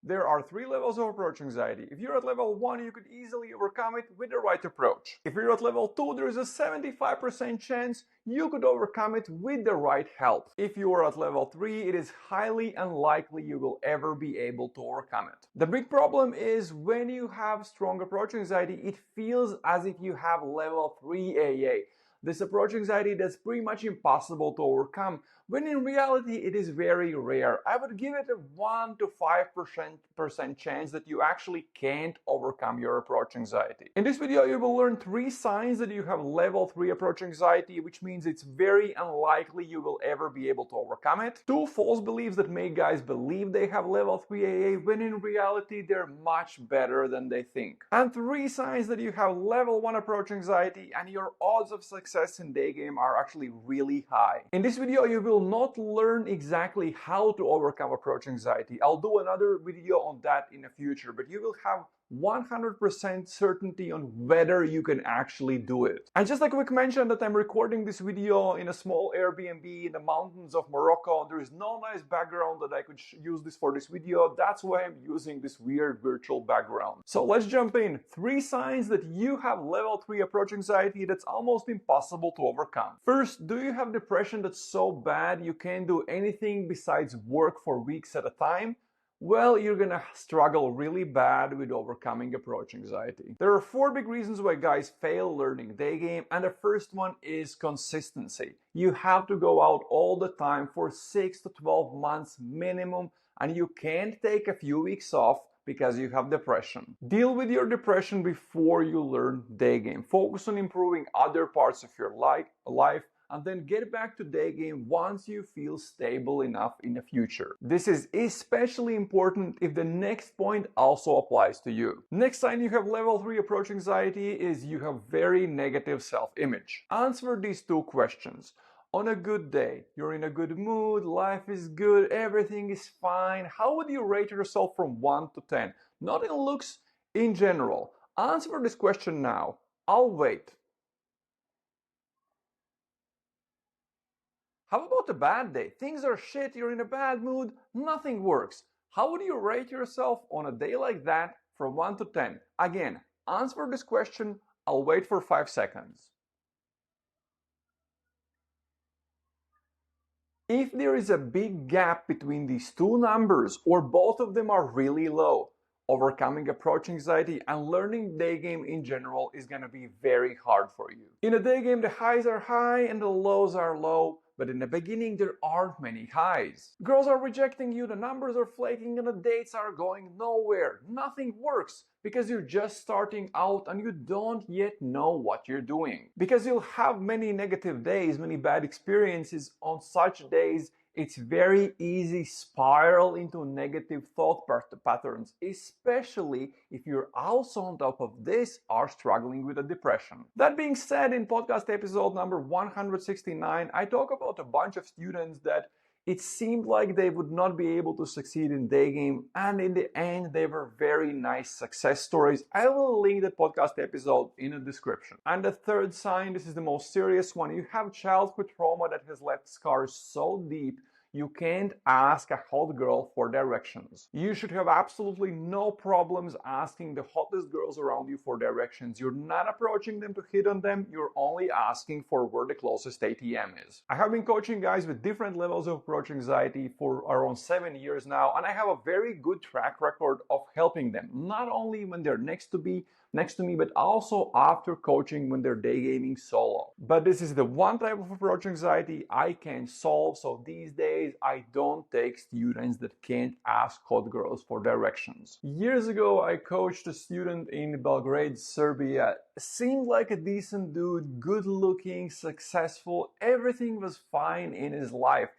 There are 3 levels of approach anxiety. If you're at level 1, you could easily overcome it with the right approach. If you're at level 2, there is a 75% chance you could overcome it with the right help. If you are at level 3, it is highly unlikely you will ever be able to overcome it. The big problem is when you have strong approach anxiety, it feels as if you have level 3 AA. This approach anxiety that's pretty much impossible to overcome, when in reality it is very rare. I would give it a 1 to 5% chance that you actually can't overcome your approach anxiety. In this video you will learn 3 signs that you have level 3 approach anxiety, which means it's very unlikely you will ever be able to overcome it. 2 false beliefs that make guys believe they have level 3 AA when in reality they're much better than they think. And 3 signs that you have level 1 approach anxiety and your odds of success in Daygame are actually really high. In this video you will not learn exactly how to overcome approach anxiety. I'll do another video on that in the future, but you will have 100% certainty on whether you can actually do it. And just a quick mention that I'm recording this video in a small Airbnb in the mountains of Morocco. There is no nice background that I could use this for this video. That's why I'm using this weird virtual background. So let's jump in. 3 signs that you have level 3 approach anxiety that's almost impossible to overcome. First, do you have depression that's so bad you can't do anything besides work for weeks at a time? Well, you're gonna struggle really bad with overcoming approach anxiety. There are 4 big reasons why guys fail learning Daygame, and the first one is consistency. You have to go out all the time for 6 to 12 months minimum, and you can't take a few weeks off because you have depression. Deal with your depression before you learn Daygame. Focus on improving other parts of your life, and then get back to Daygame once you feel stable enough in the future. This is especially important if the next point also applies to you. Next sign you have level 3 approach anxiety is you have very negative self-image. Answer these 2 questions. On a good day, you're in a good mood, life is good, everything is fine. How would you rate yourself from 1 to 10? Not in looks, in general. Answer this question now. I'll wait. How about a bad day? Things are shit, you're in a bad mood, nothing works. How would you rate yourself on a day like that from 1 to 10? Again, answer this question, I'll wait for 5 seconds. If there is a big gap between these 2 numbers, or both of them are really low, overcoming approach anxiety and learning Daygame in general is gonna be very hard for you. In a Daygame, the highs are high and the lows are low. But in the beginning, there aren't many highs. Girls are rejecting you, the numbers are flaking, and the dates are going nowhere. Nothing works because you're just starting out and you don't yet know what you're doing. Because you'll have many negative days, many bad experiences. On such days, it's very easy spiral into negative thought patterns, especially if you're also on top of this are struggling with a depression. That being said, in podcast episode number 169, I talk about a bunch of students that it seemed like they would not be able to succeed in Daygame, and in the end they were very nice success stories. I will link the podcast episode in the description. And the third sign, this is the most serious one, you have childhood trauma that has left scars so deep you can't ask a hot girl for directions. You should have absolutely no problems asking the hottest girls around you for directions. You're not approaching them to hit on them, you're only asking for where the closest ATM is. I have been coaching guys with different levels of approach anxiety for around 7 years now, and I have a very good track record of helping them, not only when they're next to me, but also after coaching when they're daygaming solo. But this is the one type of approach anxiety I can solve, so these days I don't take students that can't ask hot girls for directions. Years ago I coached a student in Belgrade, Serbia. Seemed like a decent dude, good looking, successful, everything was fine in his life,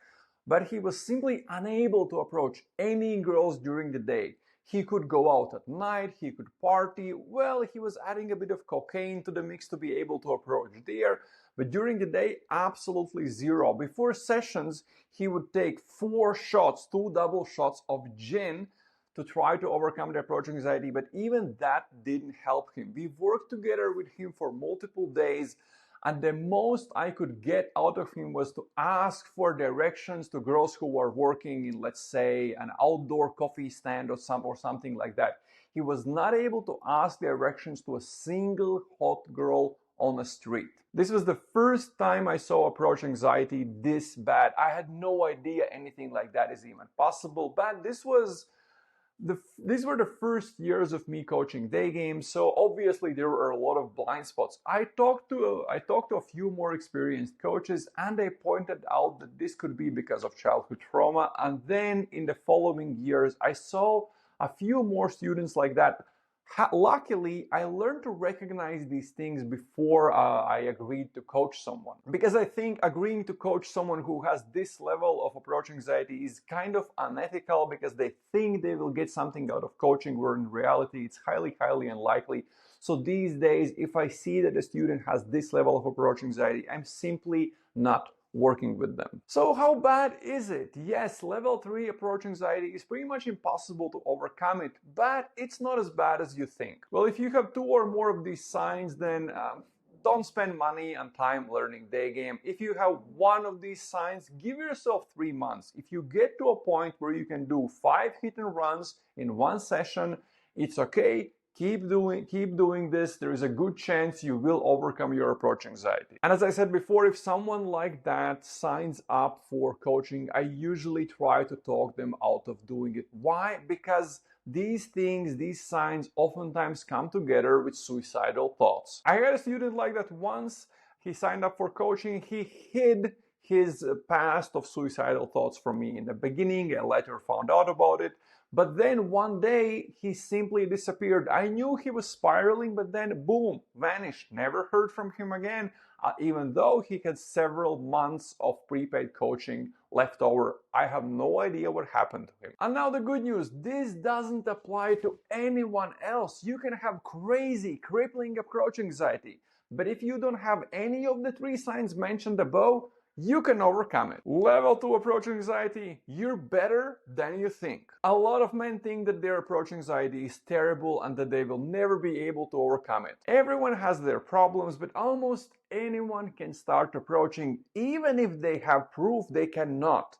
but he was simply unable to approach any girls during the day. He could go out at night, he could party, well, he was adding a bit of cocaine to the mix to be able to approach there, but during the day, absolutely zero. Before sessions, he would take 4 shots, 2 double shots of gin to try to overcome the approach anxiety, but even that didn't help him. We worked together with him for multiple days And the most I could get out of him was to ask for directions to girls who were working in, let's say, an outdoor coffee stand or something like that. He was not able to ask directions to a single hot girl on the street. This was the first time I saw approach anxiety this bad. I had no idea anything like that is even possible, but these were the first years of me coaching day games, so obviously there were a lot of blind spots. I talked to a few more experienced coaches, and they pointed out that this could be because of childhood trauma. And then in the following years, I saw a few more students like that. Luckily, I learned to recognize these things before I agreed to coach someone. Because I think agreeing to coach someone who has this level of approach anxiety is kind of unethical, because they think they will get something out of coaching, where in reality it's highly, highly unlikely. So these days, if I see that a student has this level of approach anxiety, I'm simply not working with them. So how bad is it? Yes, level 3 approach anxiety is pretty much impossible to overcome it, but it's not as bad as you think. Well, if you have 2 or more of these signs, then don't spend money and time learning Daygame. If you have 1 of these signs, give yourself 3 months. If you get to a point where you can do 5 hit and runs in 1 session, it's okay. Keep doing this. There is a good chance you will overcome your approach anxiety. And as I said before, if someone like that signs up for coaching, I usually try to talk them out of doing it. Why? Because these things, these signs oftentimes come together with suicidal thoughts. I had a student like that once. He signed up for coaching. He hid his past of suicidal thoughts from me in the beginning. I later found out about it. But then one day he simply disappeared. I knew he was spiraling, but then boom, vanished. Never heard from him again, even though he had several months of prepaid coaching left over. I have no idea what happened to him. And now the good news, this doesn't apply to anyone else. You can have crazy, crippling approach anxiety, but if you don't have any of the 3 signs mentioned above, you can overcome it. Level 2 approach anxiety, you're better than you think. A lot of men think that their approach anxiety is terrible and that they will never be able to overcome it. Everyone has their problems, but almost anyone can start approaching, even if they have proof they cannot.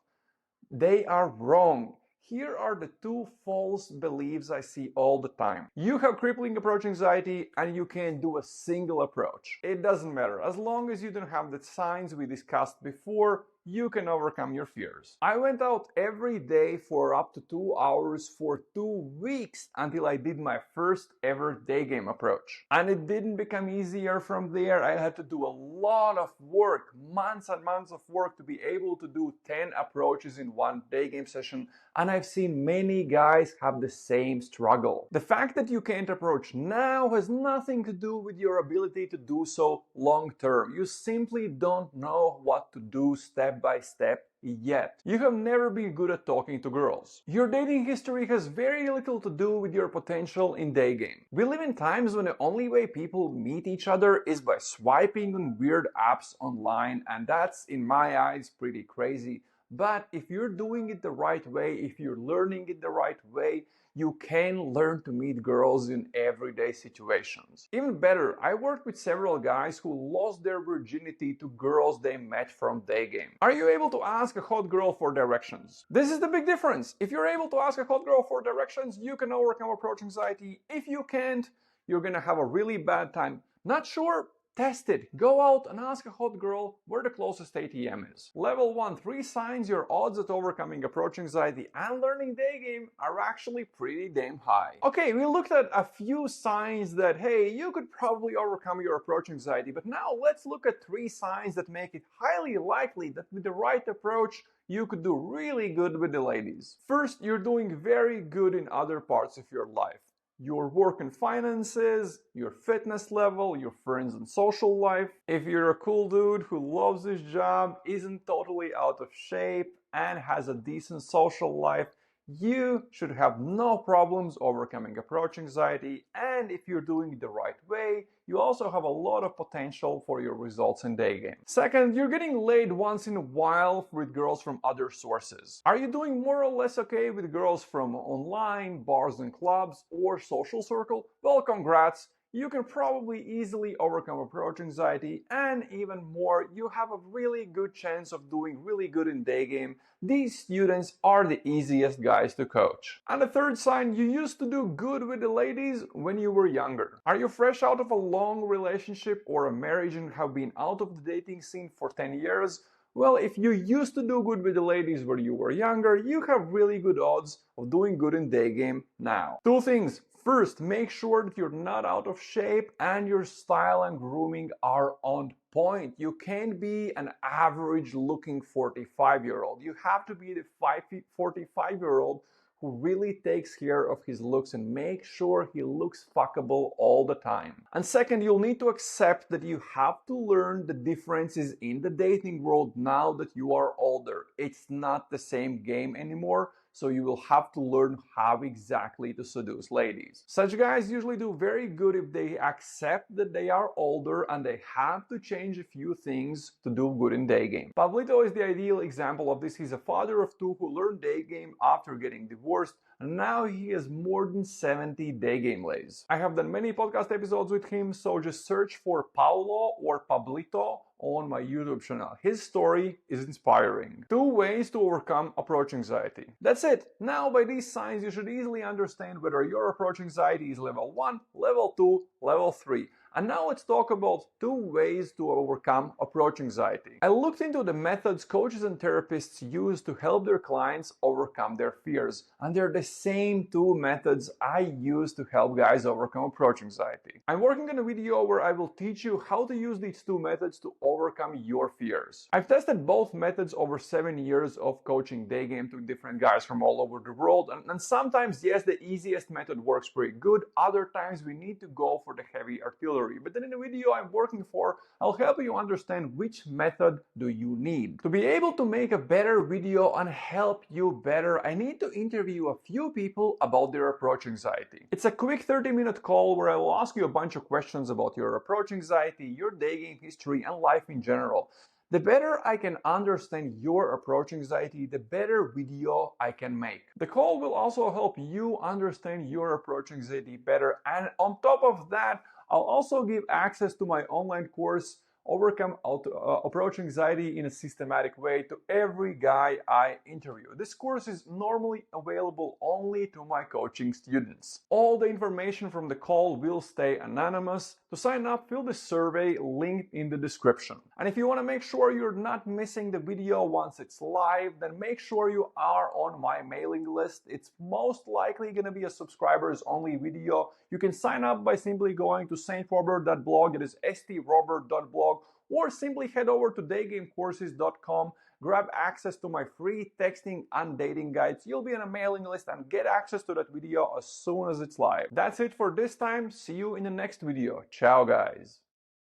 They are wrong. Here are the 2 false beliefs I see all the time. You have crippling approach anxiety and you can't do a single approach. It doesn't matter. As long as you don't have the signs we discussed before, you can overcome your fears. I went out every day for up to 2 hours for 2 weeks until I did my first ever day game approach. And it didn't become easier from there. I had to do a lot of work, months and months of work, to be able to do 10 approaches in 1 day game session. And I've seen many guys have the same struggle. The fact that you can't approach now has nothing to do with your ability to do so long term. You simply don't know what to do step by step yet. You have never been good at talking to girls. Your dating history has very little to do with your potential in Daygame. We live in times when the only way people meet each other is by swiping on weird apps online, and that's, in my eyes, pretty crazy. But if you're doing it the right way, if you're learning it the right way, you can learn to meet girls in everyday situations. Even better, I worked with several guys who lost their virginity to girls they met from Daygame. Are you able to ask a hot girl for directions? This is the big difference. If you're able to ask a hot girl for directions, you can overcome approach anxiety. If you can't, you're gonna have a really bad time. Not sure? Test it. Go out and ask a hot girl where the closest ATM is. Level 1, 3 signs your odds at overcoming approach anxiety and learning Daygame are actually pretty damn high. Okay, we looked at a few signs that, hey, you could probably overcome your approach anxiety, but now let's look at 3 signs that make it highly likely that with the right approach, you could do really good with the ladies. First, you're doing very good in other parts of your life. Your work and finances, your fitness level, your friends and social life. If you're a cool dude who loves his job, isn't totally out of shape, and has a decent social life, you should have no problems overcoming approach anxiety. And if you're doing it the right way, you also have a lot of potential for your results in Daygame. Second, you're getting laid once in a while with girls from other sources. Are you doing more or less okay with girls from online, bars and clubs, or social circle? Well, congrats. you can probably easily overcome approach anxiety, and even more, you have a really good chance of doing really good in day game. These students are the easiest guys to coach. And the third sign, you used to do good with the ladies when you were younger. Are you fresh out of a long relationship or a marriage and have been out of the dating scene for 10 years? Well, if you used to do good with the ladies when you were younger, you have really good odds of doing good in day game now. Two things. First, make sure that you're not out of shape and your style and grooming are on point. You can't be an average looking 45-year-old. You have to be the 45-year-old who really takes care of his looks and make sure he looks fuckable all the time. And second, you'll need to accept that you have to learn the differences in the dating world now that you are older. It's not the same game anymore, so you will have to learn how exactly to seduce ladies. Such guys usually do very good if they accept that they are older and they have to change a few things to do good in day game. Pablito is the ideal example of this. He's a father of two who learned day game after getting divorced, and now he has more than 70 day game lays. I have done many podcast episodes with him, so just search for Paulo or Pablito on my YouTube channel. His story is inspiring. 2 ways to overcome approach anxiety. That's it. Now by these signs you should easily understand whether your approach anxiety is level 1, level 2, level 3. And now let's talk about 2 ways to overcome approach anxiety. I looked into the methods coaches and therapists use to help their clients overcome their fears. And they're the same 2 methods I use to help guys overcome approach anxiety. I'm working on a video where I will teach you how to use these 2 methods to overcome your fears. I've tested both methods over 7 years of coaching day game to different guys from all over the world. And sometimes, yes, the easiest method works pretty good. Other times we need to go for the heavy artillery. But then in the video I'm working for, I'll help you understand which method do you need. To be able to make a better video and help you better, I need to interview a few people about their approach anxiety. It's a quick 30-minute call where I will ask you a bunch of questions about your approach anxiety, your day game history, and life in general. The better I can understand your approach anxiety, the better video I can make. The call will also help you understand your approach anxiety better, and on top of that, I'll also give access to my online course, Overcome Approach Anxiety in a Systematic Way, to every guy I interview. This course is normally available only to my coaching students. All the information from the call will stay anonymous. To sign up, fill the survey linked in the description. And if you want to make sure you're not missing the video once it's live, then make sure you are on my mailing list. It's most likely going to be a subscribers only video. You can sign up by simply going to strobert.blog, that is strobert.blog, or simply head over to daygamecourses.com, grab access to my free texting and dating guides. You'll be on a mailing list and get access to that video as soon as it's live. That's it for this time. See you in the next video. Ciao, guys.